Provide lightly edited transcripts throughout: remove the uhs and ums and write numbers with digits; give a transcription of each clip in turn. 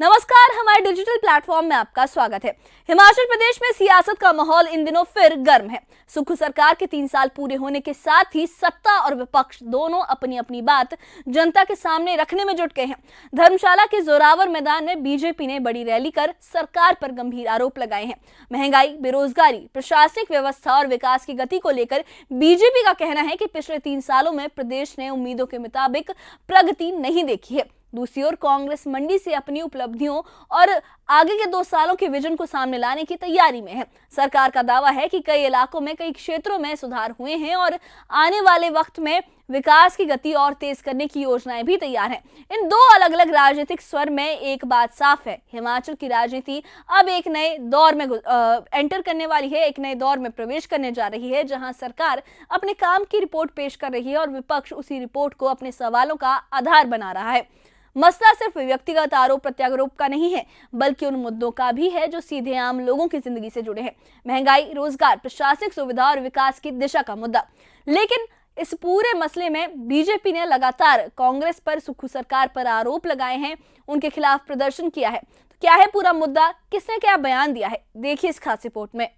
नमस्कार, हमारे digital platform में आपका स्वागत है। हिमाचल प्रदेश में सियासत का माहौल इन दिनों फिर गर्म है। सुक्खू सरकार के 3 साल पूरे होने के साथ ही सत्ता और विपक्ष दोनों अपनी अपनी बात जनता के सामने रखने में जुट गए हैं। धर्मशाला के जोरावर मैदान में बीजेपी ने बड़ी रैली कर सरकार पर गंभीर आरोप लगाए हैं। महंगाई, बेरोजगारी, प्रशासनिक व्यवस्था और विकास की गति को लेकर बीजेपी का कहना है कि पिछले 3 सालों में प्रदेश ने उम्मीदों के मुताबिक प्रगति नहीं देखी है। दूसरी ओर कांग्रेस मंडी से अपनी उपलब्धियों और आगे के 2 सालों के विजन को सामने लाने की तैयारी में है। सरकार का दावा है कि कई इलाकों में, कई क्षेत्रों में सुधार हुए हैं और आने वाले वक्त में विकास की गति और तेज करने की योजनाएं भी तैयार हैं। इन 2 अलग अलग राजनीतिक स्वर में एक बात साफ है, हिमाचल की राजनीति अब एक नए दौर में एंटर करने वाली है, एक नए दौर में प्रवेश करने जा रही है, जहां सरकार अपने काम की रिपोर्ट पेश कर रही है और विपक्ष उसी रिपोर्ट को अपने सवालों का आधार बना रहा है। मसला सिर्फ व्यक्तिगत आरोप प्रत्यारोप का नहीं है, बल्कि उन मुद्दों का भी है जो सीधे आम लोगों की जिंदगी से जुड़े हैं। महंगाई, रोजगार, प्रशासनिक सुविधा और विकास की दिशा का मुद्दा। लेकिन इस पूरे मसले में बीजेपी ने लगातार कांग्रेस पर, सुक्खू सरकार पर आरोप लगाए हैं, उनके खिलाफ प्रदर्शन किया है। तो क्या है पूरा मुद्दा, किसने क्या बयान दिया है, देखिए इस खास रिपोर्ट में।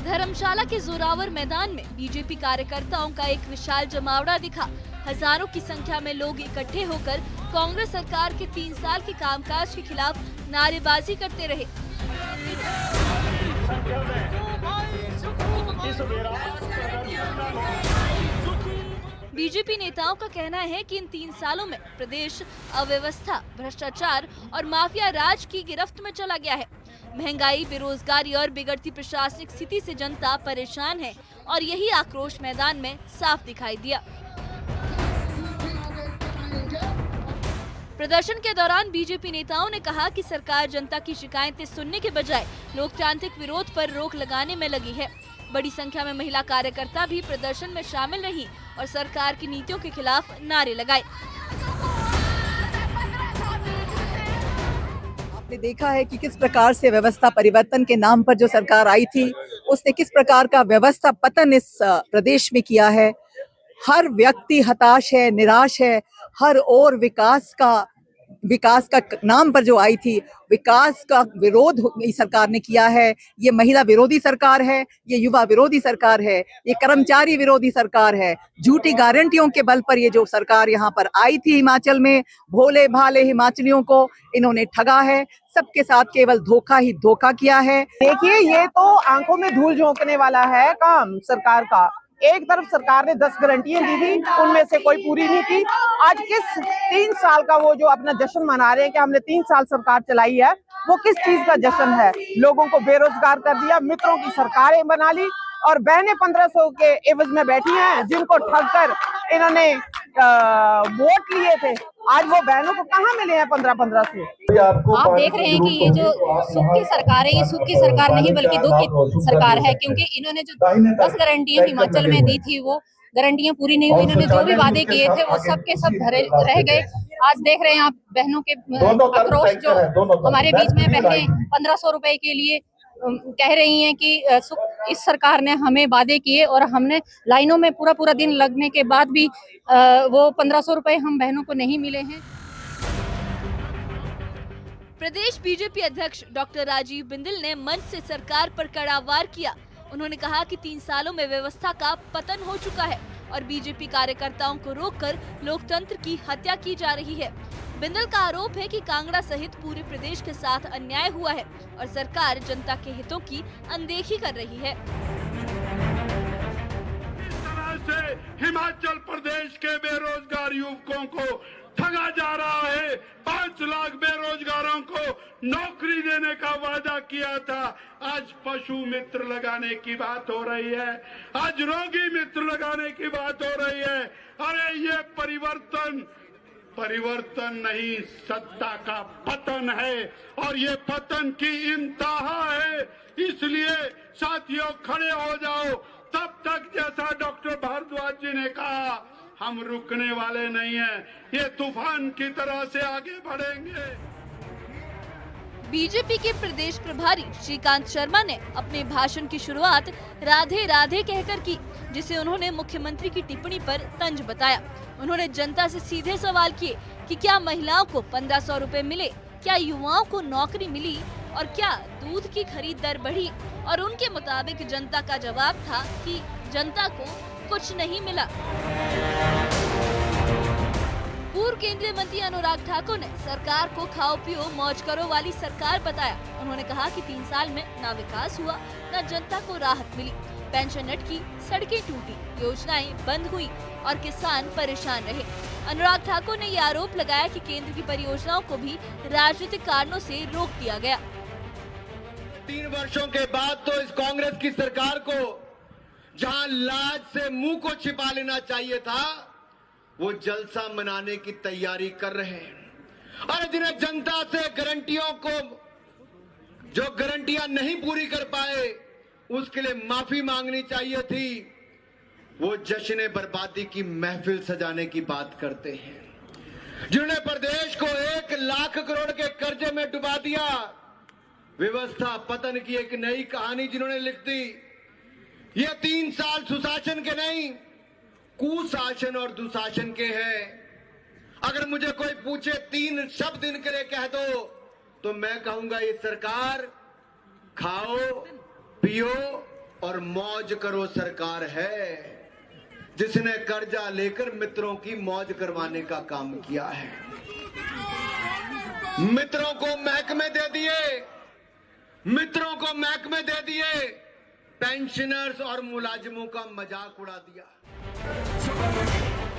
धर्मशाला के जोरावर मैदान में बीजेपी कार्यकर्ताओं का एक विशाल जमावड़ा दिखा। हजारों की संख्या में लोग इकट्ठे होकर कांग्रेस सरकार के 3 साल के कामकाज के खिलाफ नारेबाजी करते रहे। बीजेपी नेताओं का कहना है कि इन 3 सालों में प्रदेश अव्यवस्था, भ्रष्टाचार और माफिया राज की गिरफ्त में चला गया है। महंगाई, बेरोजगारी और बिगड़ती प्रशासनिक स्थिति से जनता परेशान है और यही आक्रोश मैदान में साफ दिखाई दिया। प्रदर्शन के दौरान बीजेपी नेताओं ने कहा कि सरकार जनता की शिकायतें सुनने के बजाय लोकतांत्रिक विरोध पर रोक लगाने में लगी है। बड़ी संख्या में महिला कार्यकर्ता भी प्रदर्शन में शामिल रही और सरकार की नीतियों के खिलाफ नारे लगाए। आपने देखा है कि किस प्रकार से व्यवस्था परिवर्तन के नाम पर जो सरकार आई थी, उसने किस प्रकार का व्यवस्था पतन इस प्रदेश में किया है। हर व्यक्ति हताश है, निराश है। हर ओर विकास का नाम पर जो आई थी, विकास का विरोध इस सरकार ने किया है। ये महिला विरोधी सरकार है, ये युवा विरोधी सरकार है, ये कर्मचारी विरोधी सरकार है। झूठी गारंटियों के बल पर ये जो सरकार यहाँ पर आई थी हिमाचल में, भोले भाले हिमाचलियों को इन्होंने ठगा है। सबके साथ केवल धोखा ही धोखा किया है। देखिए, ये तो आंखों में धूल झोंकने वाला है काम सरकार का। एक तरफ सरकार ने 10 गारंटियां दी थी, उनमें से कोई पूरी नहीं की। आज किस 3 साल का वो जो अपना जश्न मना रहे हैं कि हमने 3 साल सरकार चलाई है, वो किस चीज का जश्न है? लोगों को बेरोजगार कर दिया, मित्रों की सरकारें बना ली और बहनें 1500 के एवज में बैठी हैं, जिनको ठग कर इन्होंने वोट लिए थे। आज वो बहनों को कहाँ मिले हैं 1500? आप देख रहे हैं कि ये जो सुख की सरकार है, ये सुख की सरकार नहीं बल्कि दुख की सरकार है, क्योंकि इन्होंने जो 10 गारंटियां हिमाचल में दी थी, वो गारंटियां पूरी नहीं हुई। इन्होंने जो भी वादे किए थे वो सब के सब धरे रह गए। आज देख रहे हैं आप बहनों के आक्रोश, जो हमारे बीच में बहनें 1500 रुपए के लिए कह रही हैं कि इस सरकार ने हमें वादे किए और हमने लाइनों में पूरा दिन लगने के बाद भी वो 1500 रुपए हम बहनों को नहीं मिले हैं। प्रदेश बीजेपी अध्यक्ष डॉक्टर राजीव बिंदल ने मंच से सरकार पर कड़ा वार किया। उन्होंने कहा कि 3 सालों में व्यवस्था का पतन हो चुका है और बीजेपी कार्यकर्ताओं को रोककर लोकतंत्र की हत्या की जा रही है। बिंदल का आरोप है कि कांगड़ा सहित पूरे प्रदेश के साथ अन्याय हुआ है और सरकार जनता के हितों की अनदेखी कर रही है। इस तरह से हिमाचल प्रदेश के बेरोजगार युवकों को ठगा जा रहा है। 5 लाख बेरोजगारों को नौकरी देने का वादा किया था। आज पशु मित्र लगाने की बात हो रही है, आज रोगी मित्र लगाने की बात हो रही है। अरे ये परिवर्तन नहीं, सत्ता का पतन है और ये पतन की इंतहा है। इसलिए साथियों, खड़े हो जाओ। तब तक जैसा डॉक्टर भारद्वाज जी ने कहा, हम रुकने वाले नहीं हैं, ये तूफान की तरह से आगे बढ़ेंगे। बीजेपी के प्रदेश प्रभारी श्रीकांत शर्मा ने अपने भाषण की शुरुआत राधे राधे कहकर की, जिसे उन्होंने मुख्यमंत्री की टिप्पणी पर तंज बताया। उन्होंने जनता से सीधे सवाल किए कि क्या महिलाओं को 1500 रुपए मिले, क्या युवाओं को नौकरी मिली और क्या दूध की खरीद दर बढ़ी। और उनके मुताबिक जनता का जवाब था कि जनता को कुछ नहीं मिला। पूर्व केंद्रीय मंत्री अनुराग ठाकुर ने सरकार को खाओ पियो मौज करो वाली सरकार बताया। उन्होंने कहा कि 3 साल में ना विकास हुआ, ना जनता को राहत मिली। पेंशन अटकी, सड़कें टूटी, योजनाएं बंद हुई और किसान परेशान रहे। अनुराग ठाकुर ने ये आरोप लगाया कि केंद्र की परियोजनाओं को भी राजनीतिक कारणों से रोक दिया गया। 3 वर्षों के बाद तो इस कांग्रेस की सरकार को जहां लाज से मुंह को छिपा लेना चाहिए था, वो जलसा मनाने की तैयारी कर रहे हैं। और जिन्हें जनता से गारंटियों को, जो गारंटियां नहीं पूरी कर पाए, उसके लिए माफी मांगनी चाहिए थी, वो जश्न बर्बादी की महफिल सजाने की बात करते हैं। जिन्होंने प्रदेश को 1 लाख करोड़ के कर्जे में डुबा दिया, व्यवस्था पतन की एक नई कहानी जिन्होंने लिख दी। ये 3 साल सुशासन के नहीं, कुशासन और दुशासन के हैं। अगर मुझे कोई पूछे 3 शब्द इनके लिए कह दो, तो मैं कहूंगा ये सरकार खाओ पियो और मौज करो सरकार है, जिसने कर्जा लेकर मित्रों की मौज करवाने का काम किया है। मित्रों को महकमे दे दिए, मित्रों को महकमे दे दिए, पेंशनर्स और मुलाजिमों का मजाक उड़ा दिया।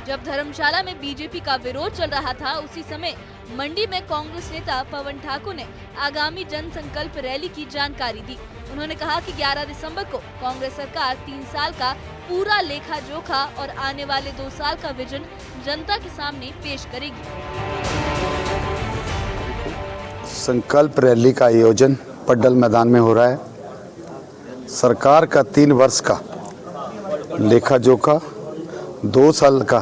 जब धर्मशाला में बीजेपी का विरोध चल रहा था, उसी समय मंडी में कांग्रेस नेता पवन ठाकुर ने आगामी जन संकल्प रैली की जानकारी दी। उन्होंने कहा कि 11 दिसंबर को कांग्रेस सरकार 3 साल का पूरा लेखा जोखा और आने वाले 2 साल का विजन जनता के सामने पेश करेगी। संकल्प रैली का आयोजन पड्डल मैदान में हो रहा है। सरकार का 3 वर्ष का लेखा जोखा, 2 साल का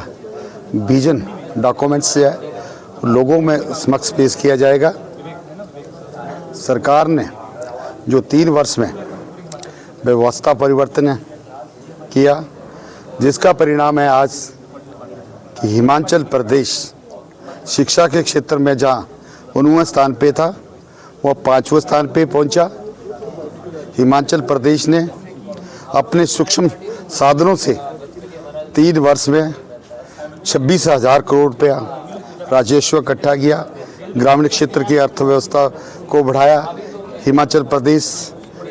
विजन डॉक्यूमेंट्स से लोगों में समक्ष पेश किया जाएगा। सरकार ने जो 3 वर्ष में व्यवस्था परिवर्तन किया, जिसका परिणाम है आज कि हिमाचल प्रदेश शिक्षा के क्षेत्र में जहाँ 19वें स्थान पे था, वह 5वें स्थान पे पहुंचा। हिमाचल प्रदेश ने अपने सूक्ष्म साधनों से 3 वर्ष में 26,000 करोड़ रुपया राजस्व इकट्ठा किया, ग्रामीण क्षेत्र की अर्थव्यवस्था को बढ़ाया। हिमाचल प्रदेश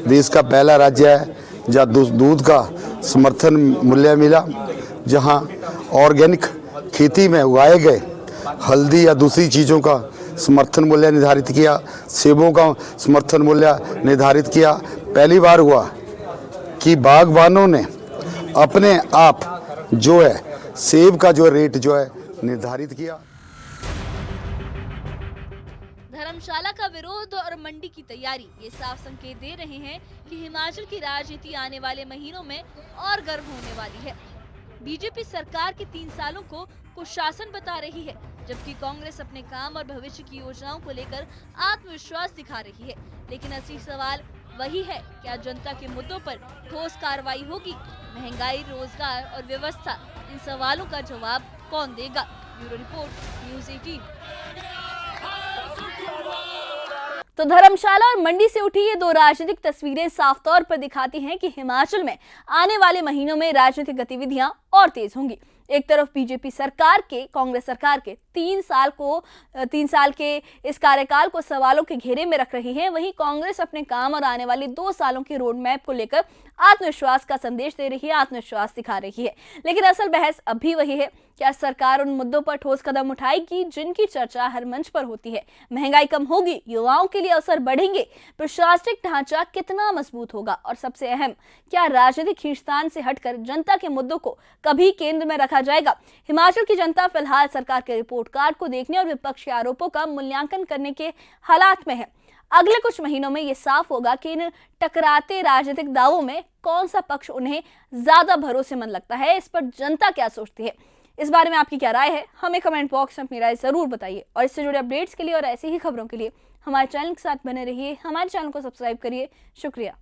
देश का पहला राज्य है जहाँ दूध का समर्थन मूल्य मिला, जहाँ ऑर्गेनिक खेती में उगाए गए हल्दी या दूसरी चीज़ों का समर्थन मूल्य निर्धारित किया, सेबों का समर्थन मूल्य निर्धारित किया। पहली बार हुआ कि बागबानों ने अपने आप जो है सेब का जो रेट जो है निर्धारित किया। धर्मशाला का विरोध और मंडी की तैयारी ये साफ संकेत दे रहे हैं कि हिमाचल की राजनीति आने वाले महीनों में और गर्म होने वाली है। बीजेपी सरकार के 3 सालों को कुशासन बता रही है, जबकि कांग्रेस अपने काम और भविष्य की योजनाओं को लेकर आत्मविश्वास दिखा रही है। लेकिन असली सवाल वही है, क्या जनता के मुद्दों पर ठोस कार्रवाई होगी? महंगाई, रोजगार और व्यवस्था, इन सवालों का जवाब कौन देगा? Bureau report, news 18। तो धर्मशाला और मंडी से उठी ये 2 राजनीतिक तस्वीरें साफ तौर पर दिखाती हैं कि हिमाचल में आने वाले महीनों में राजनीतिक गतिविधियां और तेज होंगी। एक तरफ बीजेपी सरकार के, कांग्रेस सरकार के 3 साल के इस कार्यकाल को सवालों के घेरे में रख रही है, वहीं कांग्रेस अपने काम और आने वाले 2 सालों के रोड मैप को लेकर आत्मविश्वास का संदेश दे रही है, आत्मविश्वास दिखा रही है। लेकिन असल बहस अब भी वही है, क्या सरकार उन मुद्दों पर ठोस कदम उठाएगी जिनकी चर्चा हर मंच पर होती है? महंगाई कम होगी, युवाओं के लिए अवसर बढ़ेंगे, प्रशासनिक ढांचा कितना मजबूत होगा, और सबसे अहम, क्या राजनीतिक खींचतान से हटकर जनता के मुद्दों को कभी केंद्र में रखा जाएगा? हिमाचल की जनता फिलहाल सरकार के रिपोर्ट कार्ड को देखने और विपक्ष के आरोपों का मूल्यांकन करने के हालात में है। अगले कुछ महीनों में ये साफ होगा कि इन टकराते राजनीतिक दावों में कौन सा पक्ष उन्हें ज्यादा भरोसेमंद लगता है। इस पर जनता क्या सोचती है, इस बारे में आपकी क्या राय है, हमें कमेंट बॉक्स में अपनी राय जरूर बताइए। और इससे जुड़े अपडेट्स के लिए और ऐसी ही खबरों के लिए हमारे चैनल के साथ बने रहिए, हमारे चैनल को सब्सक्राइब करिए। शुक्रिया।